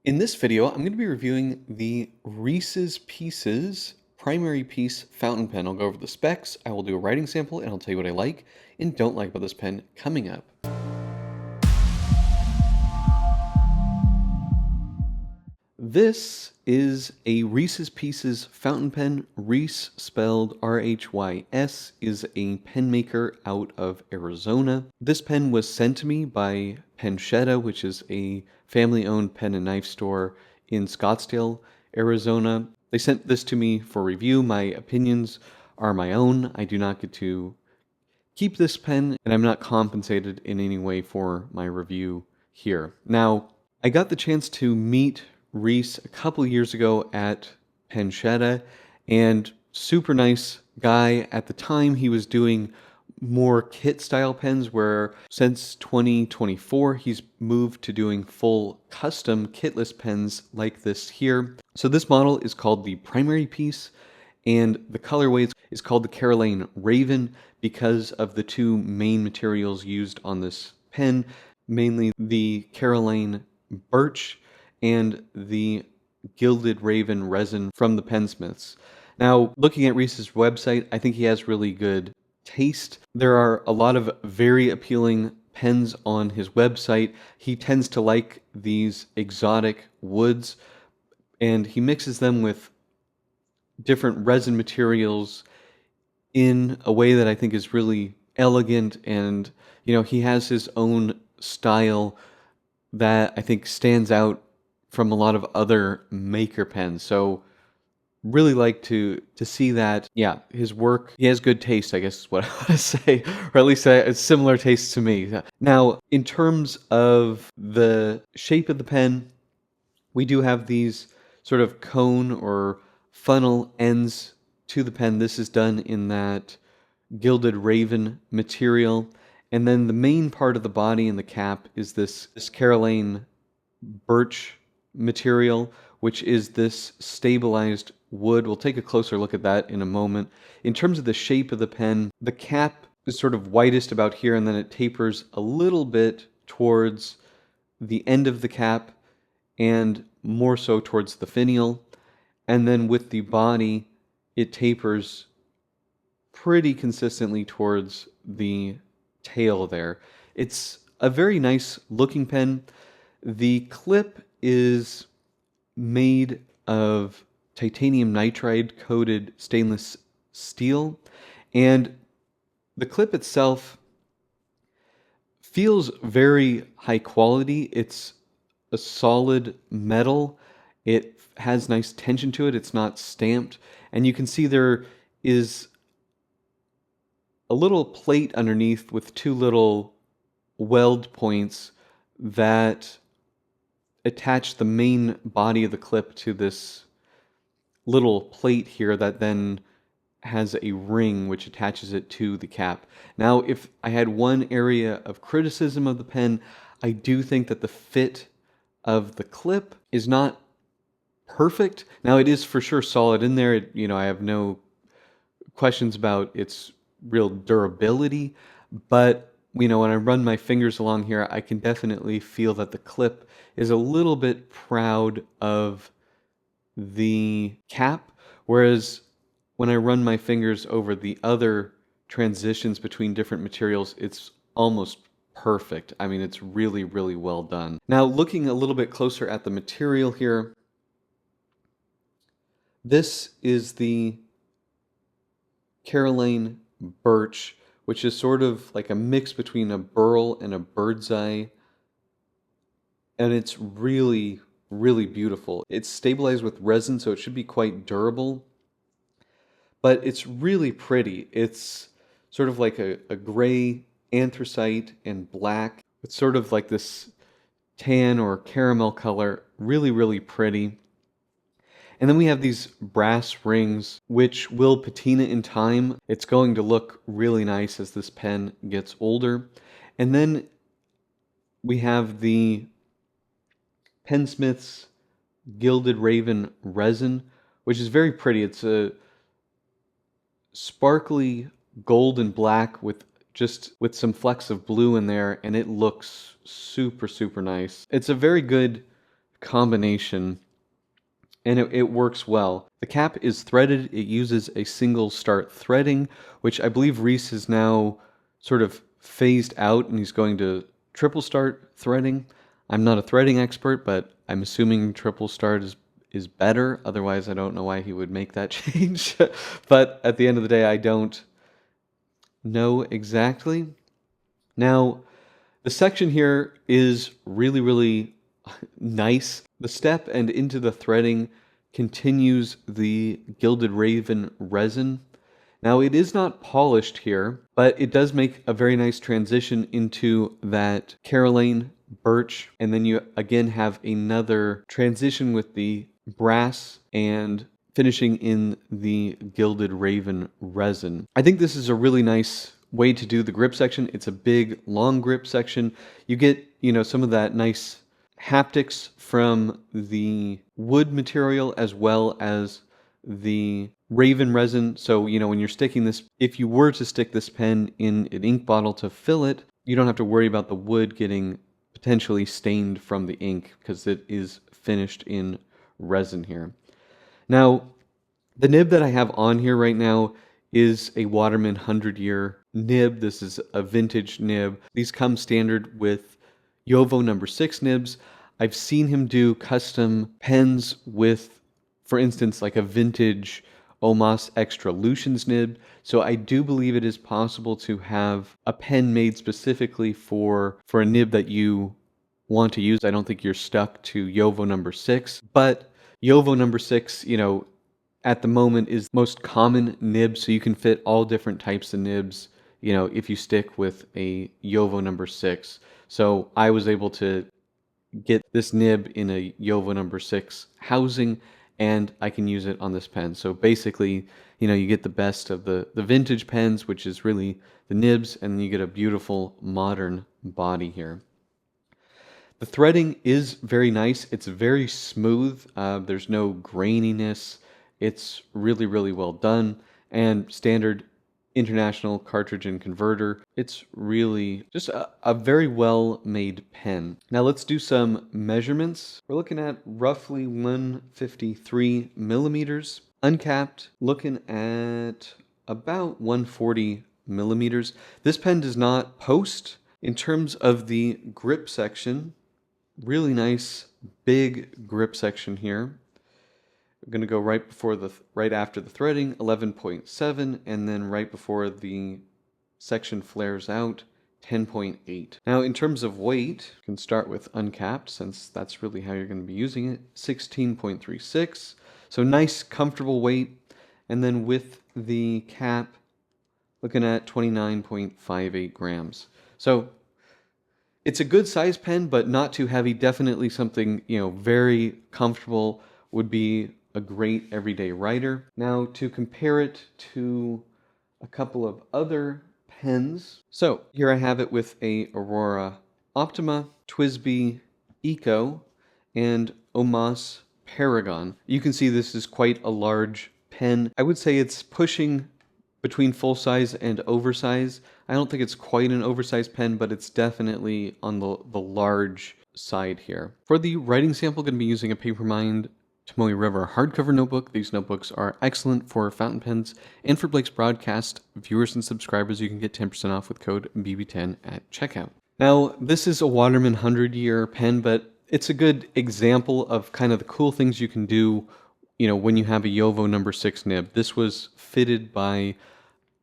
In this video, I'm going to be reviewing the Reese's Pieces primary piece fountain pen. I'll go over the specs, I will do a writing sample, and I'll tell you what I like and don't like about this pen coming up. This is a Reese's Pieces fountain pen. Rhys, spelled R-H-Y-S, is a pen maker out of Arizona. This pen was sent to me by Penchetta, which is a family-owned pen and knife store in Scottsdale, Arizona. They sent this to me for review. My opinions are my own. I do not get to keep this pen, and I'm not compensated in any way for my review here. Now, I got the chance to meet Rhys a couple years ago at Penchetta, and super nice guy. At the time, he was doing more kit style pens, where since 2024 he's moved to doing full custom kitless pens like this here. So this model is called the primary piece, and the colorway is called the Karelian Raven because of the two main materials used on this pen, mainly the Karelian birch and the gilded raven resin from the Pensmiths. Now, looking at Rhys's website, I think he has really good taste. There are a lot of very appealing pens on his website. He tends to like these exotic woods, and he mixes them with different resin materials in a way that I think is really elegant, and he has his own style that I think stands out from a lot of other maker pens. So really like to see that. Yeah, his work, he has good taste, I guess is what I want to say, or at least it's similar taste to me. Now, in terms of the shape of the pen, we do have these sort of cone or funnel ends to the pen. This is done in that gilded raven material. And then the main part of the body and the cap is this Karelian birch material, which is this stabilized wood. We'll take a closer look at that in a moment. In terms of the shape of the pen, the cap is sort of widest about here, and then it tapers a little bit towards the end of the cap and more so towards the finial. And then with the body, it tapers pretty consistently towards the tail there. It's a very nice looking pen. The clip is made of titanium nitride coated stainless steel, and the clip itself feels very high quality. It's a solid metal. It has nice tension to it. It's not stamped, and you can see there is a little plate underneath with two little weld points that attach the main body of the clip to this little plate here that then has a ring which attaches it to the cap. Now, if I had one area of criticism of the pen, I do think that the fit of the clip is not perfect. Now, it is for sure solid in there. I have no questions about its real durability, but when I run my fingers along here, I can definitely feel that the clip is a little bit proud of the cap, whereas when I run my fingers over the other transitions between different materials, it's almost perfect. I mean, it's really, really well done. Now, looking a little bit closer at the material here, this is the Karelian birch, which is sort of like a mix between a burl and a bird's eye. And it's really, really beautiful. It's stabilized with resin, so it should be quite durable. But it's really pretty. It's sort of like a gray anthracite and black. It's sort of like this tan or caramel color. Really, really pretty. And then we have these brass rings, which will patina in time. It's going to look really nice as this pen gets older. And then we have the Pensmiths gilded raven resin, which is very pretty. It's a sparkly gold and black with some flecks of blue in there, and it looks super, super nice. It's a very good combination, and it works well. The cap is threaded. It uses a single start threading, which I believe Rhys is now sort of phased out and he's going to triple start threading. I'm not a threading expert, but I'm assuming triple start is better. Otherwise, I don't know why he would make that change. But at the end of the day, I don't know exactly. Now, the section here is really, really nice. The step and into the threading continues the Gilded Raven resin. Now, it is not polished here, but it does make a very nice transition into that Karelian birch, and then you again have another transition with the brass and finishing in the Gilded Raven resin. I think this is a really nice way to do the grip section. It's a big, long grip section. You get, some of that nice haptics from the wood material as well as the Raven resin. So, when you're sticking this, if you were to stick this pen in an ink bottle to fill it, you don't have to worry about the wood getting potentially stained from the ink because it is finished in resin here. Now, the nib that I have on here right now is a Waterman 100-year nib. This is a vintage nib. These come standard with Yovo number 6 nibs. I've seen him do custom pens with, for instance, like a vintage Omas Extra Lutions nib. So I do believe it is possible to have a pen made specifically for a nib that you want to use. I don't think you're stuck to Yovo number 6, but Yovo number 6, at the moment is most common nib, so you can fit all different types of nibs, if you stick with a Yovo number 6. So I was able to get this nib in a Yovo number 6 housing, and I can use it on this pen. So basically, you get the best of the vintage pens, which is really the nibs, and then you get a beautiful modern body here. The threading is very nice. It's very smooth. There's no graininess. It's really, really well done. And standard international cartridge and converter. It's really just a very well made pen. Now let's do some measurements. We're looking at roughly 153 millimeters. Uncapped, looking at about 140 millimeters. This pen does not post. In terms of the grip section, really nice big grip section here. We're going to go right after the threading, 11.7, and then right before the section flares out, 10.8. Now in terms of weight, you can start with uncapped since that's really how you're going to be using it, 16.36. So nice comfortable weight, and then with the cap, looking at 29.58 grams. So it's a good size pen, but not too heavy. Definitely something, very comfortable, would be a great everyday writer. Now to compare it to a couple of other pens. So here I have it with a Aurora Optima, TWSBI Eco, and Omas Paragon. You can see this is quite a large pen. I would say it's pushing between full size and oversize. I don't think it's quite an oversized pen, but it's definitely on the large side here. For the writing sample, I'm going to be using a Papermind Tomoe River hardcover notebook. These notebooks are excellent for fountain pens, and for Blake's Broadcast viewers and subscribers, you can get 10% off with code BB10 at checkout. Now, this is a Waterman 100-year pen, but it's a good example of kind of the cool things you can do, when you have a Yovo number 6 nib. This was fitted by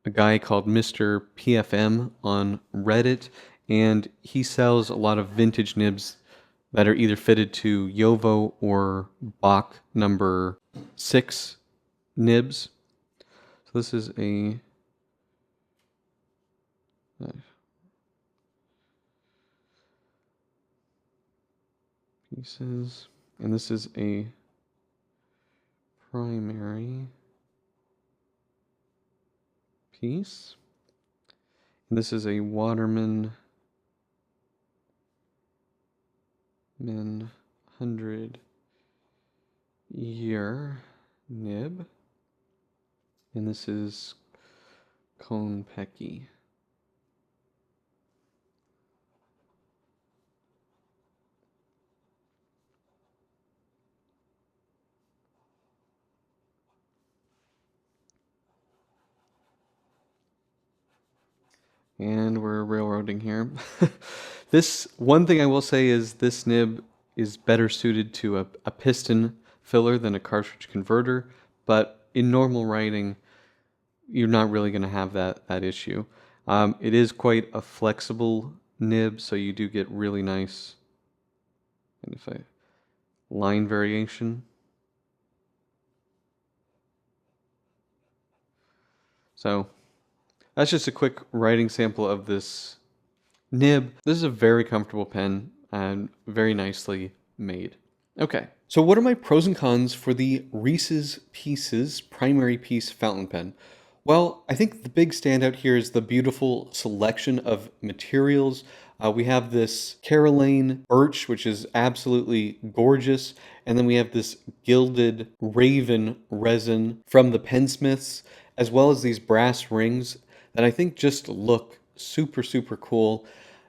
a guy called Mr. PFM on Reddit, and he sells a lot of vintage nibs that are either fitted to Yovo or Bach number 6 nibs. So this is a pieces, and this is a primary piece, and this is a Waterman 100-year nib, and this is Konpeki. And we're railroading here. This one thing I will say is this nib is better suited to a piston filler than a cartridge converter, but in normal writing, you're not really going to have that issue. It is quite a flexible nib, so you do get really nice, and if I line variation. So that's just a quick writing sample of this nib. This is a very comfortable pen and very nicely made. Okay, so what are my pros and cons for the Rhys's Pieces primary piece fountain pen? Well, I think the big standout here is the beautiful selection of materials. We have this Karelian birch, which is absolutely gorgeous. And then we have this gilded raven resin from the Pensmiths, as well as these brass rings that I think just look super, super cool.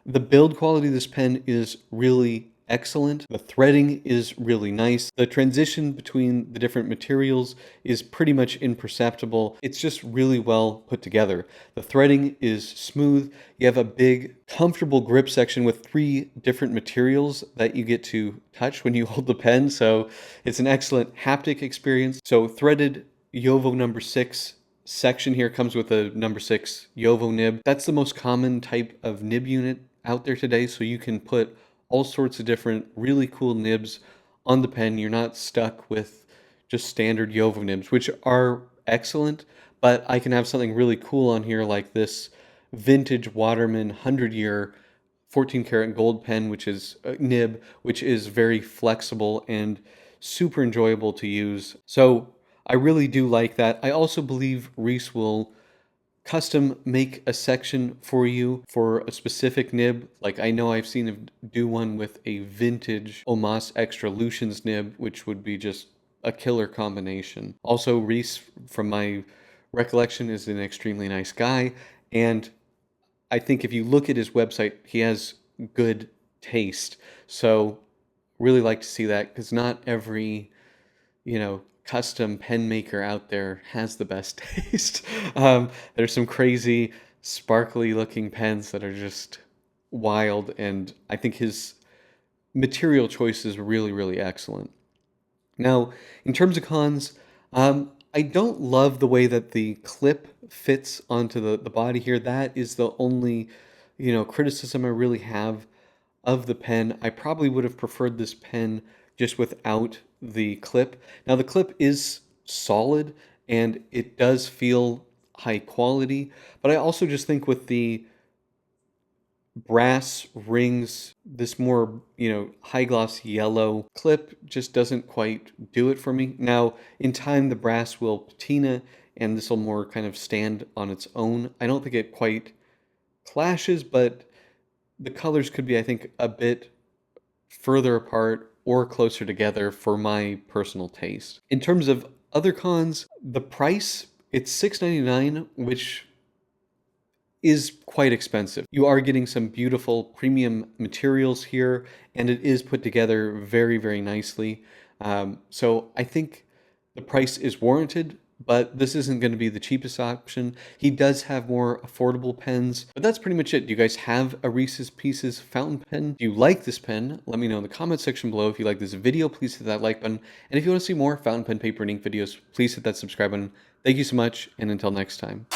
The build quality of this pen is really excellent. The threading is really nice. The transition between the different materials is pretty much imperceptible. It's just really well put together. The threading is smooth. You have a big, comfortable grip section with 3 different materials that you get to touch when you hold the pen. So it's an excellent haptic experience. So threaded Yovo number 6 section here comes with a number 6 Yovo nib. That's the most common type of nib unit out there today, so you can put all sorts of different really cool nibs on the pen. You're not stuck with just standard Yovo nibs, which are excellent, but I can have something really cool on here like this vintage Waterman 100-year 14 karat gold pen, which is a nib, which is very flexible and super enjoyable to use. So I really do like that. I also believe Rhys will custom make a section for you for a specific nib. Like I know I've seen him do one with a vintage Omas Extra Lucians nib, which would be just a killer combination. Also, Rhys, from my recollection, is an extremely nice guy, and I think if you look at his website, he has good taste. So really like to see that, because not every, custom pen maker out there has the best taste. There's some crazy, sparkly looking pens that are just wild, and I think his material choice is really, really excellent. Now, in terms of cons, I don't love the way that the clip fits onto the body here. That is the only, criticism I really have of the pen. I probably would have preferred this pen just without the clip. Now, the clip is solid and it does feel high quality, but I also just think with the brass rings, this more, high gloss yellow clip just doesn't quite do it for me. Now, in time, the brass will patina and this will more kind of stand on its own. I don't think it quite clashes, but the colors could be, I think, a bit further apart or closer together for my personal taste. In terms of other cons, the price, it's $6.99, which is quite expensive. You are getting some beautiful premium materials here, and it is put together very, very nicely. So I think the price is warranted, but this isn't going to be the cheapest option. He does have more affordable pens, but that's pretty much it. Do you guys have a Rhys's Pieces fountain pen? Do you like this pen? Let me know in the comment section below. If you like this video, please hit that like button. And if you want to see more fountain pen, paper, and ink videos, please hit that subscribe button. Thank you so much, and until next time.